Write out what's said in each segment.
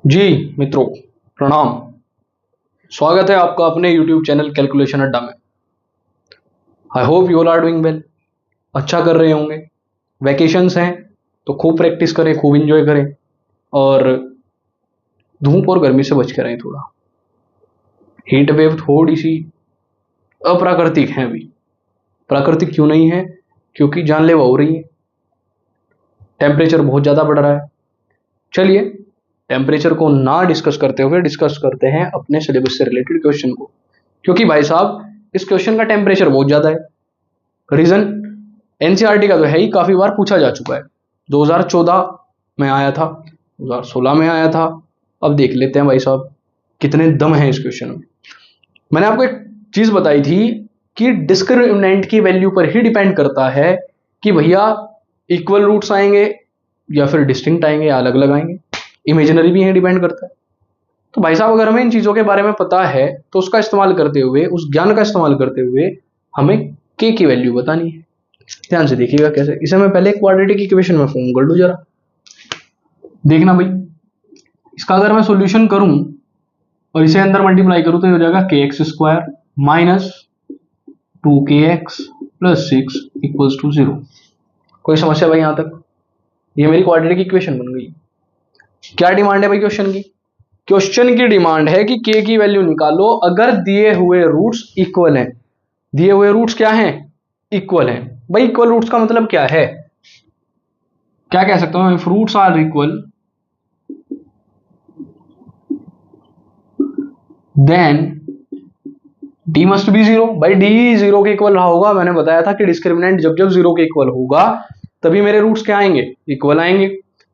जी मित्रों, प्रणाम। स्वागत है आपका अपने YouTube चैनल कैलकुलेशन अड्डा में। I hope you all are doing well. अच्छा कर रहे होंगे। वैकेशंस हैं तो खूब प्रैक्टिस करें, खूब एंजॉय करें और धूप और गर्मी से बच के रहें। थोड़ा हीट वेव थोड़ी सी अप्राकृतिक है अभी। प्राकृतिक क्यों नहीं है? क्योंकि जानलेवा हो रही है। टेम्परेचर बहुत ज़्यादा बढ़ रहा है। चलिए टेम्परेचर को ना डिस्कस करते हुए डिस्कस करते हैं अपने सिलेबस से रिलेटेड क्वेश्चन को, क्योंकि भाई साहब इस क्वेश्चन का टेम्परेचर बहुत ज़्यादा है। रीज़न एनसीईआरटी का तो है ही, काफ़ी बार पूछा जा चुका है। 2014 में आया था, 2016 में आया था। अब देख लेते हैं भाई साहब कितने दम है इस क्वेश्चन में। मैंने आपको एक चीज़ बताई थी कि डिस्क्रिमिनेंट की वैल्यू पर ही डिपेंड करता है कि भैया इक्वल रूट्स आएंगे या फिर डिस्टिंक्ट आएंगे या अलग अलग आएंगे। इमेजिनरी भी है, डिपेंड करता है। तो भाई साहब अगर हमें इन चीज़ों के बारे में पता है तो उसका इस्तेमाल करते हुए, उस ज्ञान का इस्तेमाल करते हुए हमें के की वैल्यू बतानी है। ध्यान से देखिएगा कैसे। इसे मैं पहले क्वाड्रेटिक इक्वेशन में फॉर्म कर लूँ जरा, देखना भाई। इसका अगर मैं सॉल्यूशन करूं और इसे अंदर मल्टीप्लाई करूं तो ये हो जाएगा K x square minus 2kx plus 6 equals to 0। कोई समस्या भाई यहां तक? ये मेरी क्वाड्रेटिक इक्वेशन बन गई। क्या डिमांड है भाई क्वेश्चन की? क्वेश्चन की डिमांड है कि के की वैल्यू निकालो अगर दिए हुए रूट्स इक्वल हैं। दिए हुए रूट्स क्या हैं? इक्वल हैं। भाई इक्वल रूट्स का मतलब क्या है? क्या कह सकता हूं? If roots are equal then D must be zero. भाई डी जीरो के इक्वल रहा होगा। मैंने बताया था कि डिस्क्रिमिनेंट जब जब जीरो के इक्वल होगा तभी मेरे रूट्स क्या आएंगे? इक्वल आएंगे।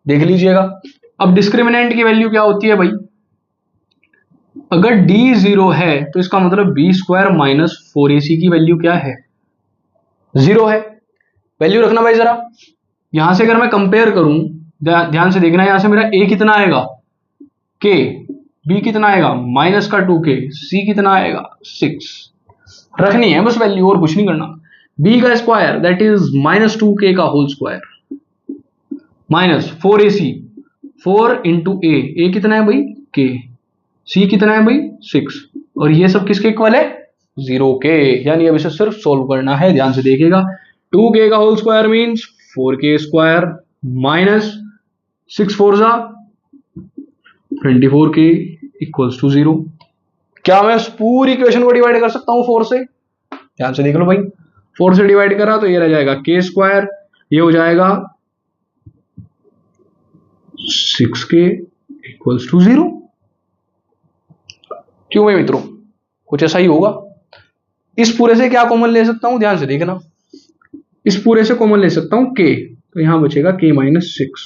देख लीजिएगा। अब डिस्क्रिमिनेंट की वैल्यू क्या होती है भाई? अगर डी जीरो है तो इसका मतलब बी स्क्वायर माइनस 4ac की वैल्यू क्या है? जीरो है। वैल्यू रखना भाई जरा। यहां से अगर मैं कंपेयर करूं, ध्यान से देखना, यहां से मेरा ए कितना आएगा? के। बी कितना आएगा? माइनस का 2k। सी कितना आएगा? 6। रखनी है बस वैल्यू, और कुछ नहीं करना। बी का square that is minus 2k का whole square minus 4ac। 4 into a कितना है भाई? के। सी कितना है भाई? 6। और ये सब किसके इक्वल है? जीरो के। यानी अब इसे सिर्फ सोल्व करना है। ध्यान से देखिएगा। 2k का whole square means 4k square minus 6 4 जा 24k इक्वल्स टू 0। क्या मैं उस पूरी इक्वेशन को डिवाइड कर सकता हूं 4 से? ध्यान से देख लो भाई। 4 से डिवाइड करा तो ये रह जाएगा k स्क्वायर, ये हो जाएगा 6k इक्वल्स टू 0। क्यों भाई मित्रों? कुछ ऐसा ही होगा। इस पूरे से क्या कॉमन ले सकता हूं? ध्यान से देखना। इस पूरे से कॉमन ले सकता हूं k, तो यहां बचेगा k माइनस 6।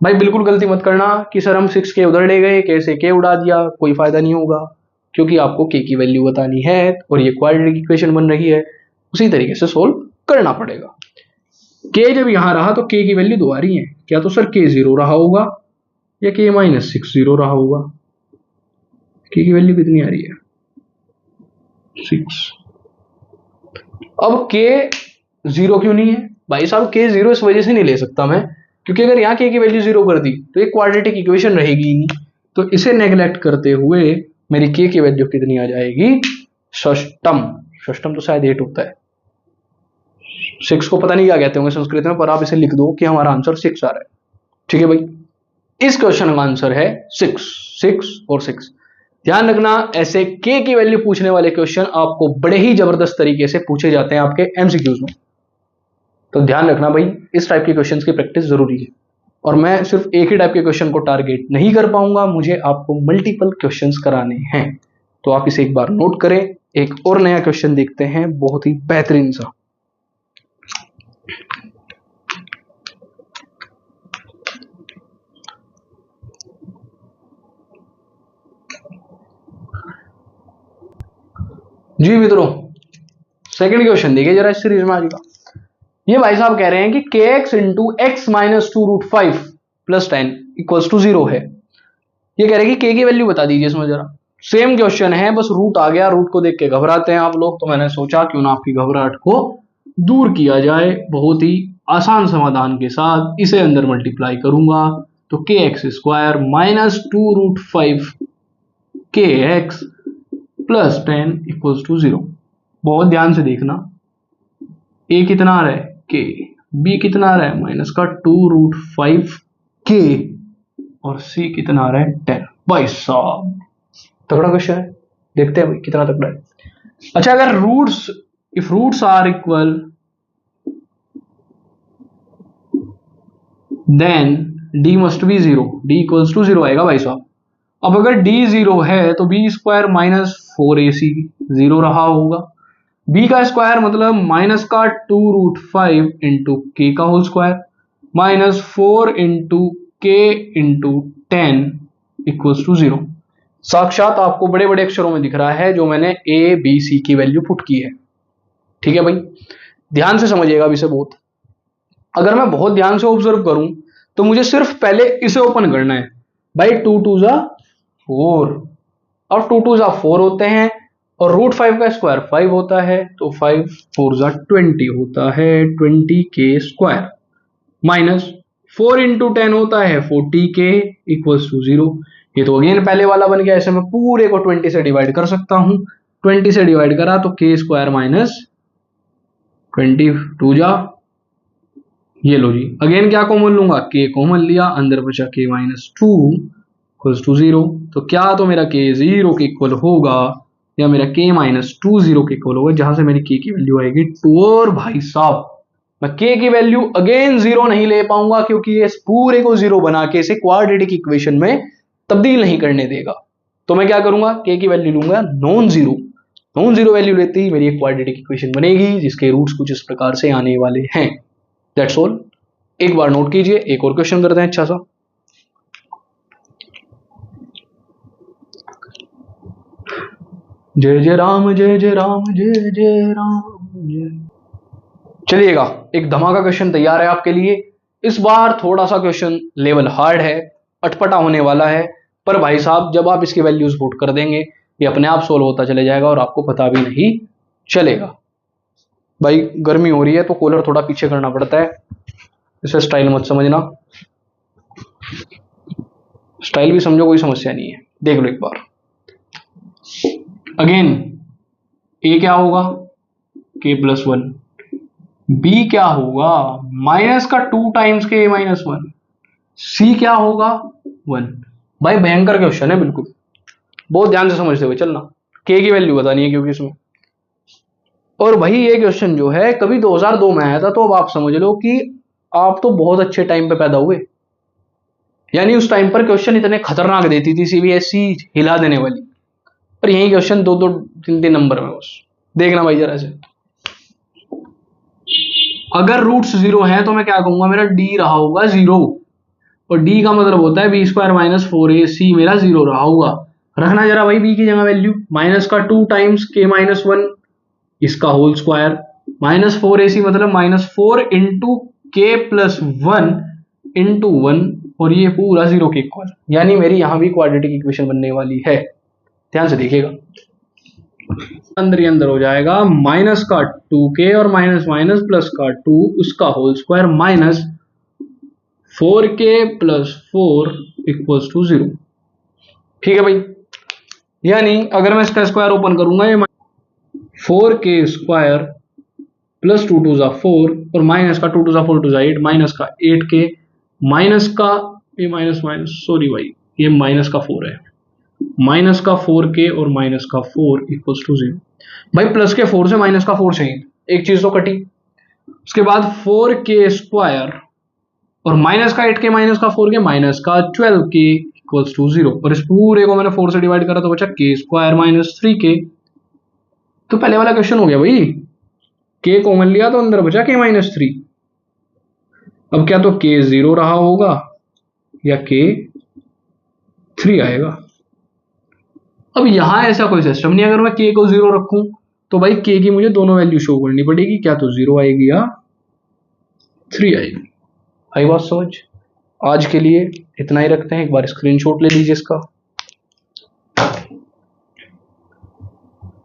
भाई बिल्कुल गलती मत करना कि सर हम 6k उधर ले गए, k से k उड़ा दिया। कोई फायदा नहीं होगा, क्योंकि आपको k की वैल्यू बतानी है और ये क्वाड्रेटिक इक्वेशन बन रही है। उसी तरीके से सोल्व करना पड़ेगा। k जब यहां रहा तो k की वैल्यू दो आ रही है। क्या तो सर k 0 रहा होगा या k माइनस 6 0 रहा होगा? k की वैल्यू कितनी आ रही है? 6। अब k 0 क्यों नहीं है भाई साहब? k 0 इस वजह से नहीं ले सकता मैं, क्योंकि अगर यहाँ k की वैल्यू 0 कर दी तो एक क्वाड्रेटिक इक्वेशन रहेगी ही नहीं। तो इसे नेग्लेक्ट करते हुए मेरी k की वैल्यू कितनी आ जाएगी? षष्टम। षष्टम तो शायद 8 होता है। 6 को पता नहीं क्या कहते होंगे संस्कृत में, पर आप इसे लिख दो कि हमारा आंसर 6 आ रहा है। ठीक है भाई। इस क्वेश्चन का आंसर है 6। 6 और 6। ध्यान रखना, ऐसे k की वैल्यू पूछने वाले क्वेश्चन आपको बड़े ही जबरदस्त तरीके से पूछे जाते हैं आपके एमसीक्यूज में। तो ध्यान रखना भाई, इस टाइप के क्वेश्चंस की प्रैक्टिस जरूरी है। और मैं सिर्फ एक ही टाइप के क्वेश्चन को टारगेट नहीं कर पाऊंगा, मुझे आपको मल्टीपल क्वेश्चंस कराने हैं। तो आप इसे एक बार नोट करें। एक और नया क्वेश्चन देखते हैं, बहुत ही बेहतरीन सा। जी मित्रों, सेकंड क्वेश्चन देखिए जरा इस सीरीज में आज का। ये भाई साहब कह रहे हैं कि K x into x minus 2√5 plus 10 equals to 0 है। ये कह रहे हैं कि के की वैल्यू बता दीजिए इसमें जरा। सेम क्वेश्चन है, बस रूट आ गया। रूट को देख के घबराते हैं आप लोग, तो मैंने सोचा क्यों ना आपकी घबराहट को दूर किया जाए बहुत ही आसान समाधान के साथ। इसे अंदर मल्टीप्लाई करूंगा तो के एक्स स्क्वायर माइनस 2√5 के एक्स प्लस 10 इक्वल्स टू 0। बहुत ध्यान से देखना, ए कितना आ रहा है के, बी कितना आ रहा है माइनस का 2√5 के, और सी कितना आ रहा है 10। भाई साहब तगड़ा क्वेश्चन है, देखते हैं भाई कितना तगड़ा है। अच्छा, अगर roots, if roots are equal then D must be 0, D equals to 0 आएगा भाई साहब। अब अगर d 0 है तो बी स्क्वायर माइनस 4ac 0 रहा होगा। b का स्क्वायर मतलब माइनस का 2√5 इंटू के का होल स्क्वायर माइनस 4 इंटू के इंटू 10 इक्वल्स टू 0। साक्षात आपको बड़े बड़े अक्षरों में दिख रहा है जो मैंने a b c की वैल्यू पुट की है। ठीक है भाई, ध्यान से समझिएगा अभी से बहुत। अगर मैं बहुत ध्यान से ऑब्जर्व करूं तो मुझे सिर्फ पहले इसे ओपन करना है भाई। 2 2 जा 4 और 2 2 जा 4 होते हैं और √5 का स्क्वायर 5 होता है, तो 5 4 जा 20 होता है 20 के स्क्वायर माइनस 4 इंटू 10 होता है 40 के इक्वल्स टू 0। ये तो अगेन पहले वाला बन गया, ऐसे मैं पूरे को 20 से डिवाइड कर सकता हूं। 20 से डिवाइड करा तो के स्क्वायर माइनस 22 जा, ये लो जी। अगेन क्या कॉमन लूंगा, के कॉमन लिया, अंदर बचा के माइनस 2 इक्वल्स टू 0। तो क्या तो मेरा के 0 के इक्वल होगा या मेरा के माइनस 2 0 के इक्वल होगा, जहां से मेरी के की वैल्यू आएगी 2। और भाई साहब मैं के की वैल्यू अगेन 0 नहीं ले पाऊंगा क्योंकि इस पूरे को 0 बना के इसे क्वाड्रेटिक इक्वेशन में तब्दील नहीं करने देगा। तो मैं क्या करूंगा, के की वैल्यू लूंगा non zero. Non zero value लेते ही मेरी एक क्वाड्रेटिक इक्वेशन बनेगी जिसके रूट्स कुछ इस प्रकार से आने वाले हैं। That's all. एक बार नोट कीजिए, एक और क्वेश्चन करते हैं अच्छा सा। जय जय राम जय जय राम जय जय राम जय। चलिएगा, एक धमाका क्वेश्चन तैयार है आपके लिए। इस बार थोड़ा सा क्वेश्चन लेवल हार्ड है, अटपटा होने वाला है, पर भाई साहब जब आप इसकी वैल्यूज पुट कर देंगे ये अपने आप सोल्व होता चले जाएगा और आपको पता भी नहीं चलेगा। भाई गर्मी हो रही है तो कूलर थोड़ा पीछे करना पड़ता है, इसे स्टाइल मत समझना, स्टाइल भी समझो कोई समस्या नहीं है। देख लो एक बार। अगेन ए क्या होगा, के प्लस 1, बी क्या होगा माइनस का 2 टाइम्स के माइनस 1, सी क्या होगा 1। भाई भयंकर क्वेश्चन है बिल्कुल, बहुत ध्यान से समझते हुए चलना। के की वैल्यू बतानी है क्योंकि इसमें, और भाई ये क्वेश्चन जो है कभी 2002 में आया था, तो अब आप समझ लो कि आप तो बहुत अच्छे टाइम पे पैदा हुए। यानी उस टाइम पर क्वेश्चन इतने खतरनाक देती थी सीबीएसई, हिला देने वाली। पर यही क्वेश्चन 2 2 3 3 नंबर में बस देखना भाई जरा से। अगर रूट्स 0 है तो मैं क्या कहूंगा, मेरा डी रहा होगा 0, और डी का मतलब होता है बी स्क्वायर माइनस 4ac, मेरा 0 रहा होगा। रखना जरा भाई बी की जगह वैल्यू, माइनस का 2 टाइम्स के माइनस 1 इसका होल स्क्वायर माइनस 4ac मतलब माइनस 4 इंटू के प्लस 1 इंटू 1, और ये पूरा 0 के इक्वल। यानी मेरी यहां भी क्वाड्रेटिक इक्वेशन बनने वाली है, ध्यान से देखिएगा। अंदर ही अंदर हो जाएगा माइनस का 2k और माइनस माइनस प्लस का 2 उसका whole square minus 4k plus 4 equals to 0। ठीक है भाई, यानी अगर मैं इसका स्क्वायर ओपन करूंगा ये 4k स्क्वायर प्लस 2 2 जा 4 और माइनस का 2 2 जा 4 2 जा 8 माइनस का 8k माइनस का ये माइनस माइनस सॉरी भाई ये माइनस का 4 है, माइनस का 4k और माइनस का 4 इक्वल्स टू 0। भाई प्लस के 4 से माइनस का 4 चाहिए, एक चीज तो कटी। उसके बाद 4k स्क्वायर और माइनस का 8k माइनस का 4k माइनस का 12k इक्वल्स टू 0, और इस पूरे को मैंने 4 से डिवाइड करा तो बचा k स्क्वायर माइनस 3k। तो पहले वाला क्वेश्चन हो गया भाई, k कॉमन लिया तो अंदर बचा k माइनस 3। अब क्या तो k 0 रहा होगा या k 3 आएगा। अब यहां ऐसा कोई सिस्टम नहीं, अगर मैं k को 0 रखूं तो भाई k की मुझे दोनों वैल्यू शो करनी पड़ेगी, क्या तो 0 आएगी या 3 आएगी। आई बात समझ। आज के लिए इतना ही रखते हैं, एक बार स्क्रीनशॉट ले लीजिए इसका।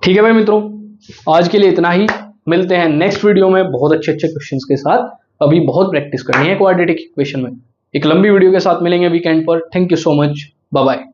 ठीक है भाई मित्रों, आज के लिए इतना ही, मिलते हैं नेक्स्ट वीडियो में बहुत अच्छे अच्छे क्वेश्चंस के साथ। अभी बहुत प्रैक्टिस करनी है क्वाड्रेटिक इक्वेशन में। एक लंबी वीडियो के साथ मिलेंगे वीकेंड पर। Thank you so much, bye bye.